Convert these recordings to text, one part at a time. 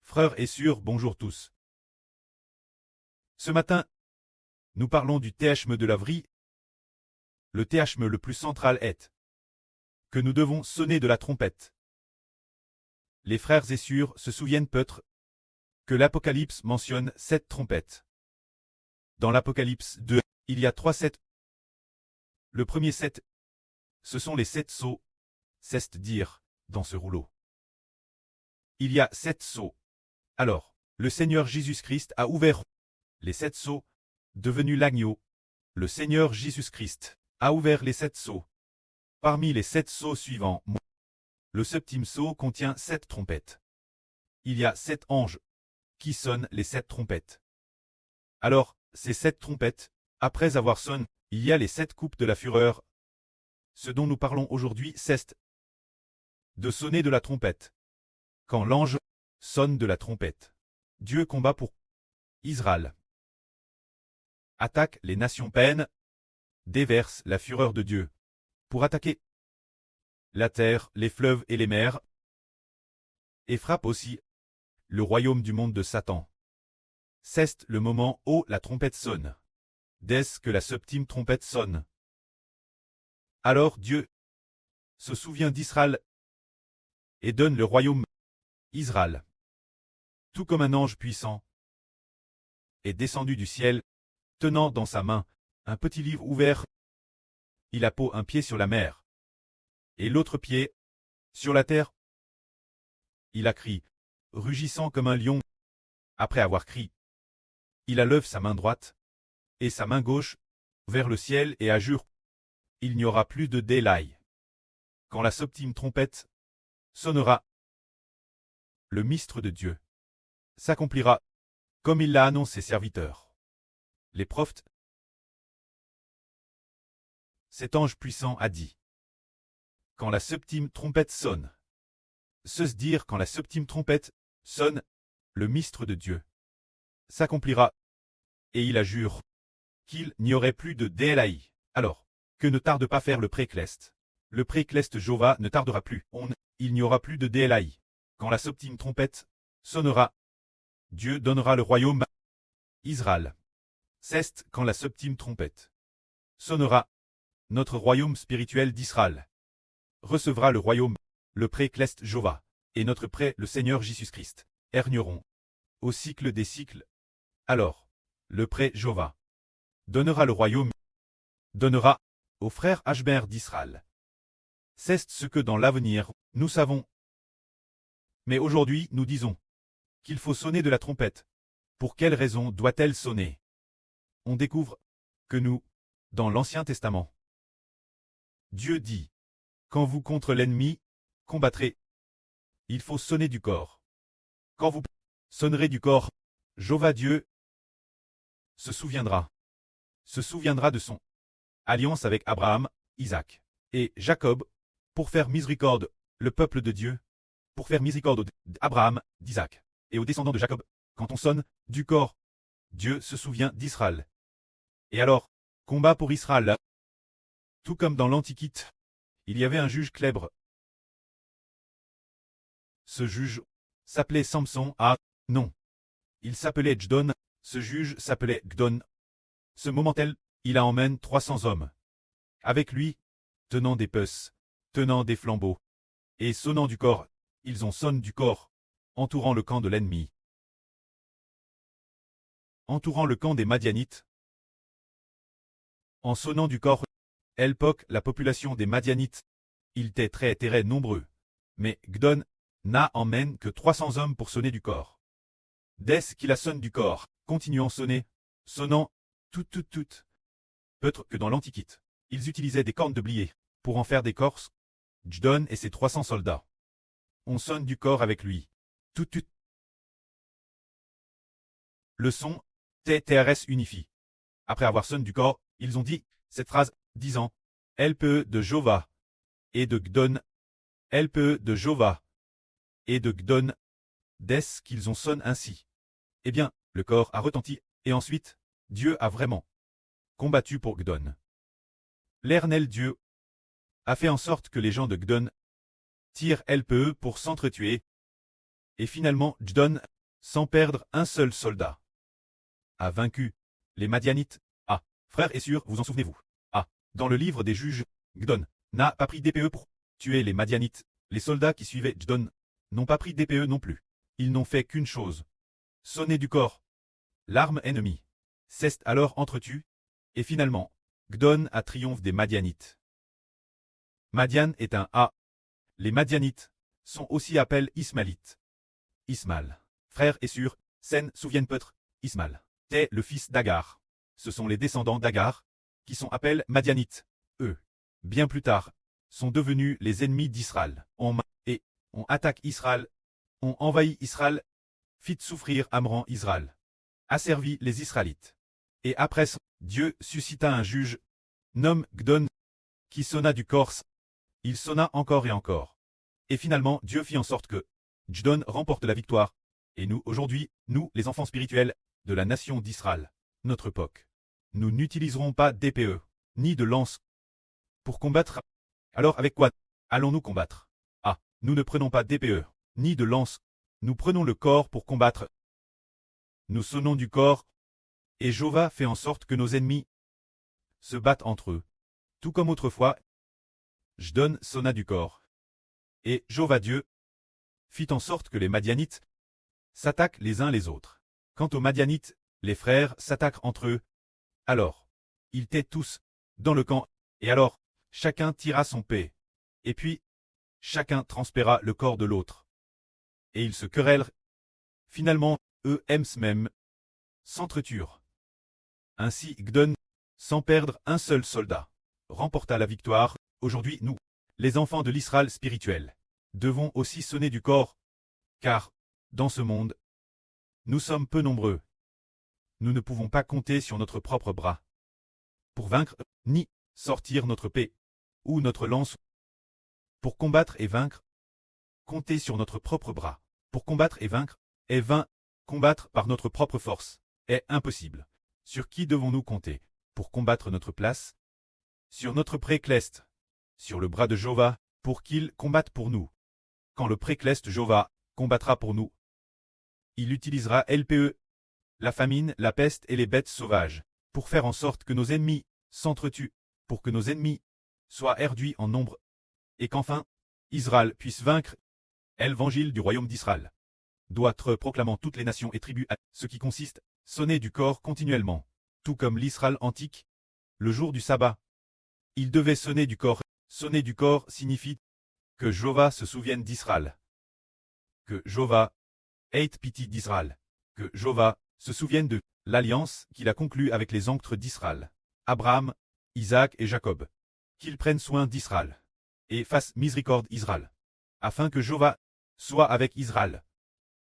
Frères et sœurs, bonjour tous. Ce matin, nous parlons du théachme de l'Avri. Le théachme le plus central est que nous devons sonner de la trompette. Les frères et sœurs se souviennent peut-être que l'Apocalypse mentionne 7 trompettes. Dans l'Apocalypse 2, il y a 3 7. Le premier 7, ce sont les 7 sceaux, c'est-à-dire dans ce rouleau. Il y a 7 sceaux. Alors, le Seigneur Jésus-Christ a ouvert les 7 sceaux, devenu l'agneau. Le Seigneur Jésus-Christ a ouvert les 7 sceaux. Parmi les 7 sceaux suivants, le septième sceau contient 7 trompettes. Il y a 7 anges qui sonnent les 7 trompettes. Alors, ces 7 trompettes, après avoir sonné, il y a les 7 coupes de la fureur. Ce dont nous parlons aujourd'hui, c'est de sonner de la trompette. Quand l'ange sonne de la trompette, Dieu combat pour Israël. Attaque les nations païennes, déverse la fureur de Dieu pour attaquer la terre, les fleuves et les mers, et frappe aussi le royaume du monde de Satan. C'est le moment où la trompette sonne. Dès que la septième trompette sonne, alors Dieu se souvient d'Israël et donne le royaume Israël. Tout comme un ange puissant est descendu du ciel, tenant dans sa main un petit livre ouvert. Il a posé un pied sur la mer et l'autre pied sur la terre. Il a crié, rugissant comme un lion. Après avoir crié, il a levé sa main droite et sa main gauche vers le ciel et a juré, il n'y aura plus de délai. Quand la septième trompette sonnera, le mystère de Dieu s'accomplira comme il l'a annoncé ses serviteurs, les prophètes. Cet ange puissant a dit, quand la septième trompette sonne, dire quand la septième trompette sonne, le mystère de Dieu s'accomplira, et il a juré qu'il n'y aurait plus de délai. Alors, que ne tarde pas faire le précleste. Le précleste Jova ne tardera plus. Il n'y aura plus de délai. Quand la septième trompette sonnera, Dieu donnera le royaume à Israël. C'est quand la septième trompette sonnera, notre royaume spirituel d'Israël recevra le royaume, le précleste Jova, et notre pré, le Seigneur Jésus-Christ, régneront au cycle des cycles. Alors, le pré Jova donnera le royaume, donnera aux frères Hbr d'Israël. C'est ce que dans l'avenir, nous savons. Mais aujourd'hui, nous disons qu'il faut sonner de la trompette. Pour quelle raison doit-elle sonner? On découvre que nous, dans l'Ancien Testament, Dieu dit, quand vous contre l'ennemi combattrez, il faut sonner du corps. Quand vous sonnerez du corps, Jova Dieu se souviendra de son alliance avec Abraham, Isaac et Jacob, pour faire miséricorde, le peuple de Dieu, pour faire miséricorde d'Abraham, d'Isaac et aux descendants de Jacob. Quand on sonne du corps, Dieu se souvient d'Israël. Et alors, combat pour Israël. Tout comme dans l'Antiquité, il y avait un juge célèbre. Ce juge s'appelait Samson. Ah, non. Il s'appelait Gdon. Ce juge s'appelait Gdon. Ce moment-tel, il a emmène 300 hommes. Avec lui, tenant des puces, tenant des flambeaux, et sonnant du corps, ils ont sonné du corps, entourant le camp de l'ennemi. Entourant le camp des Madianites. En sonnant du corps, la population des Madianites, ils étaient très nombreux. Mais Gdon n'a emmène que 300 hommes pour sonner du corps. Dès qu'il a sonné du corps, continuant sonner, sonnant, tout. Peut-être que dans l'Antiquité, ils utilisaient des cornes de blier pour en faire des corses. Gdon et ses 300 soldats. On sonne du corps avec lui. Tout. Le son, TRS unifie. Après avoir sonné du corps, ils ont dit cette phrase, disant LPE de Jova et de Gdon, LPE de Jova et de Gdon. Dès qu'ils ont sonné ainsi, eh bien, le corps a retenti, et ensuite, Dieu a vraiment combattu pour Gdon. L'Éternel Dieu a fait en sorte que les gens de Gdon tirent LPE pour s'entretuer, et finalement Gdon sans perdre un seul soldat. A vaincu les Madianites. Ah, frères et sœurs, vous en souvenez-vous? Ah, dans le livre des juges, Gdon n'a pas pris d'épée pour tuer les Madianites. Les soldats qui suivaient Gdon n'ont pas pris d'épée non plus. Ils n'ont fait qu'une chose. Sonner du corps. L'arme ennemie. Ceste alors entretue, et finalement, Gdon a triomphe des Madianites. Madian est un A. Les Madianites sont aussi appelés Ismaélites. Ismaël. Frères et sœurs, Sen souviennent peut-être, Ismaël est le fils d'Agar. Ce sont les descendants d'Agar, qui sont appelés Madianites. Eux, bien plus tard, sont devenus les ennemis d'Israël. On attaque Israël, on envahit Israël, fit souffrir Amran Israël, asservit les Israélites. Et après, Dieu suscita un juge, nomme Gdon, qui sonna du corse. Il sonna encore et encore. Et finalement, Dieu fit en sorte que Gdon remporte la victoire. Et nous, aujourd'hui, nous, les enfants spirituels de la nation d'Israël, notre époque, nous n'utiliserons pas d'épée, ni de lance, pour combattre. Alors avec quoi allons-nous combattre? Ah, nous ne prenons pas d'épée, ni de lance, nous prenons le corps pour combattre. Nous sonnons du corps, et Jéhovah fait en sorte que nos ennemis se battent entre eux. Tout comme autrefois, Gdon sonna du corps. Et Jéhovah Dieu fit en sorte que les Madianites s'attaquent les uns les autres. Quant aux Madianites, les frères s'attaquent entre eux. Alors, ils étaient tous dans le camp, et alors, chacun tira son épée. Et puis, chacun transpéra le corps de l'autre. Et ils se querellent. Finalement, eux même s'entretuèrent. Ainsi Gdon, sans perdre un seul soldat, remporta la victoire. Aujourd'hui, nous, les enfants de l'Israël spirituel, devons aussi sonner du corps, car, dans ce monde, nous sommes peu nombreux. Nous ne pouvons pas compter sur notre propre bras pour vaincre, ni sortir notre épée ou notre lance pour combattre et vaincre. Compter sur notre propre bras pour combattre et vaincre est vain. Combattre par notre propre force est impossible. Sur qui devons-nous compter pour combattre notre place? Sur notre précleste, sur le bras de Jéhovah, pour qu'il combatte pour nous. Quand le précleste Jéhovah combattra pour nous, il utilisera l'épée, la famine, la peste et les bêtes sauvages, pour faire en sorte que nos ennemis s'entretuent, pour que nos ennemis soient réduits en nombre, et qu'enfin, Israël puisse vaincre. L'évangile du royaume d'Israël doit être proclamant toutes les nations et tribus, ce qui consiste, sonner du corps continuellement, tout comme l'Israël antique, le jour du sabbat. Il devait sonner du corps. Sonner du corps signifie que Jéhovah se souvienne d'Israël, que Jéhovah ait pitié d'Israël, que Jéhovah se souvienne de l'alliance qu'il a conclue avec les ancêtres d'Israël, Abraham, Isaac et Jacob, qu'il prenne soin d'Israël et fasse miséricorde Israël, afin que Jéhovah soit avec Israël.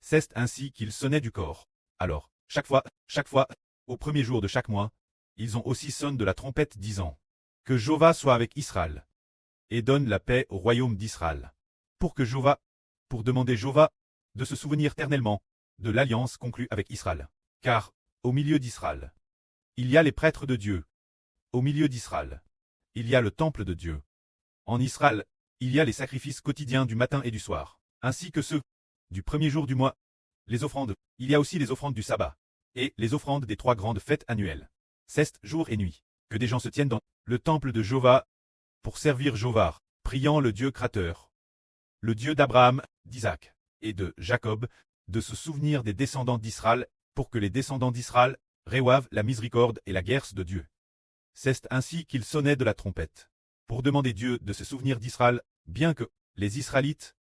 C'est ainsi qu'ils sonnaient du corps. Alors, chaque fois, au premier jour de chaque mois, ils ont aussi sonné de la trompette disant que Jéhovah soit avec Israël et donne la paix au royaume d'Israël. Pour demander Jéhovah de se souvenir éternellement de l'alliance conclue avec Israël. Car, au milieu d'Israël, il y a les prêtres de Dieu. Au milieu d'Israël, il y a le temple de Dieu. En Israël, il y a les sacrifices quotidiens du matin et du soir, ainsi que ceux du premier jour du mois, les offrandes. Il y a aussi les offrandes du sabbat, et les offrandes des 3 grandes fêtes annuelles. C'est jour et nuit, que des gens se tiennent dans le temple de Jéhovah, pour servir Jéhovah, priant le Dieu créateur, le Dieu d'Abraham, d'Isaac et de Jacob, de se souvenir des descendants d'Israël, pour que les descendants d'Israël reçoivent la miséricorde et la guerre de Dieu. C'est ainsi qu'ils sonnaient de la trompette, pour demander Dieu de se souvenir d'Israël, bien que les Israélites,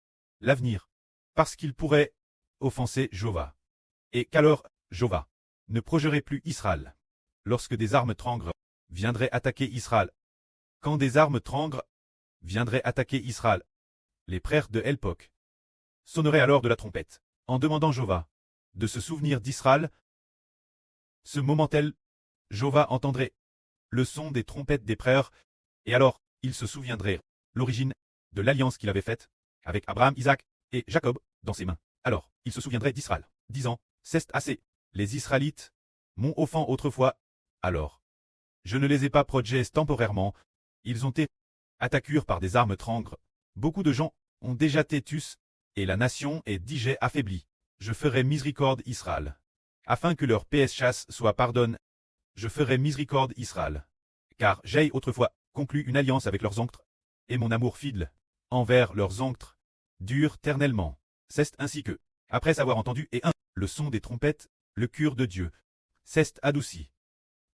l'avenir, parce qu'ils pourraient offenser Jéhovah. Et qu'alors, Jéhovah ne projerait plus Israël. Lorsque des armes trangres viendraient attaquer Israël. Quand des armes trangres viendraient attaquer Israël, les frères de l'époque sonneraient alors de la trompette, en demandant Jéhovah de se souvenir d'Israël. Ce moment-là, Jéhovah entendrait le son des trompettes des frères, et alors, il se souviendrait l'origine de l'alliance qu'il avait faite avec Abraham, Isaac et Jacob dans ses mains. Alors, il se souviendrait d'Israël, disant, c'est assez, les Israélites m'ont offensé autrefois, alors, je ne les ai pas protégés temporairement, ils ont été attaqués par des armes trangres. Beaucoup de gens ont déjà têtus, et la nation est déjà affaiblie. Je ferai miséricorde Israël. Afin que leur péché soit pardonné, je ferai miséricorde Israël. Car j'ai autrefois conclu une alliance avec leurs oncles, et mon amour fidèle envers leurs oncles dure ternellement. C'est ainsi que, après avoir entendu le son des trompettes, le cœur de Dieu s'est adouci.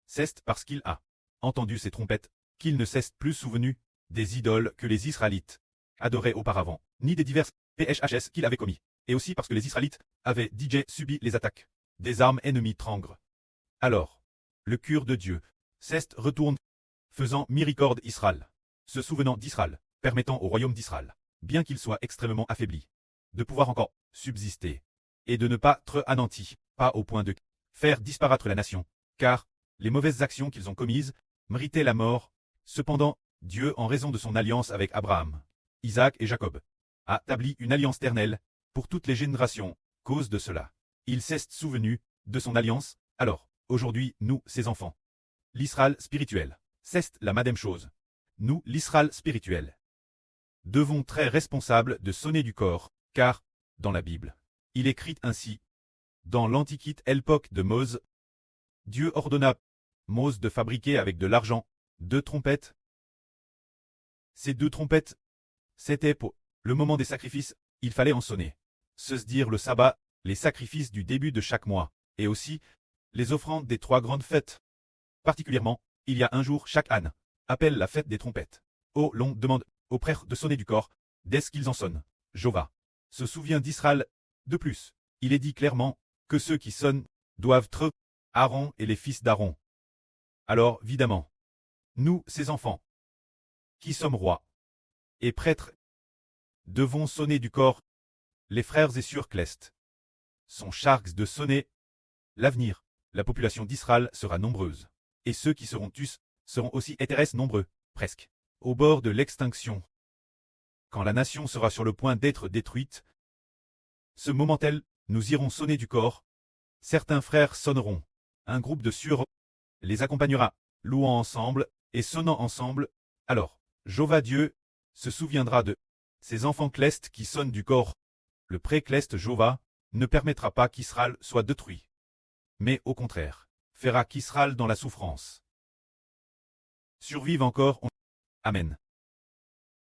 C'est parce qu'il a entendu ces trompettes qu'il ne s'est plus souvenu des idoles que les Israélites adoraient auparavant, ni des divers PHS qu'il avait commis, et aussi parce que les Israélites avaient déjà subi les attaques des armes ennemies trangres. Alors, le cœur de Dieu s'est retourné, faisant miséricorde Israël, se souvenant d'Israël, permettant au royaume d'Israël, bien qu'il soit extrêmement affaibli, de pouvoir encore subsister, et de ne pas être anéanti, pas au point de faire disparaître la nation, car les mauvaises actions qu'ils ont commises méritaient la mort. Cependant, Dieu, en raison de son alliance avec Abraham, Isaac et Jacob, a établi une alliance éternelle pour toutes les générations. Cause de cela, il s'est souvenu de son alliance. Alors, aujourd'hui, nous, ses enfants, l'Israël spirituel, c'est la même chose. Nous, l'Israël spirituel, devons très responsables de sonner du corps, car, dans la Bible, il est écrit ainsi. Dans l'Antiquité, l'époque de Mose, Dieu ordonna Mose de fabriquer avec de l'argent 2 trompettes. Ces 2 trompettes, c'était pour le moment des sacrifices, il fallait en sonner. Se dire le sabbat, les sacrifices du début de chaque mois, et aussi les offrandes des 3 grandes fêtes. Particulièrement, il y a un jour chaque âne, appelle la fête des trompettes. Oh, l'on demande aux prêtres de sonner du corps, dès qu'ils en sonnent. Jova se souvient d'Israël. De plus, il est dit clairement que ceux qui sonnent doivent être Aaron et les fils d'Aaron. Alors, évidemment, nous, ses enfants, qui sommes rois et prêtres, devons sonner du corps. Les frères et sœurs clestes sont charges de sonner. L'avenir, la population d'Israël sera nombreuse, et ceux qui seront tués seront aussi intéressés nombreux, presque, au bord de l'extinction. Quand la nation sera sur le point d'être détruite, ce moment-là, nous irons sonner du corps. Certains frères sonneront. Un groupe de sœurs les accompagnera, louant ensemble et sonnant ensemble. Alors, Jova Dieu se souviendra de ces enfants clestes qui sonnent du corps. Le pré-cleste Jova ne permettra pas qu'Israël soit détruit, mais au contraire, fera qu'Israël dans la souffrance survive encore. Amen.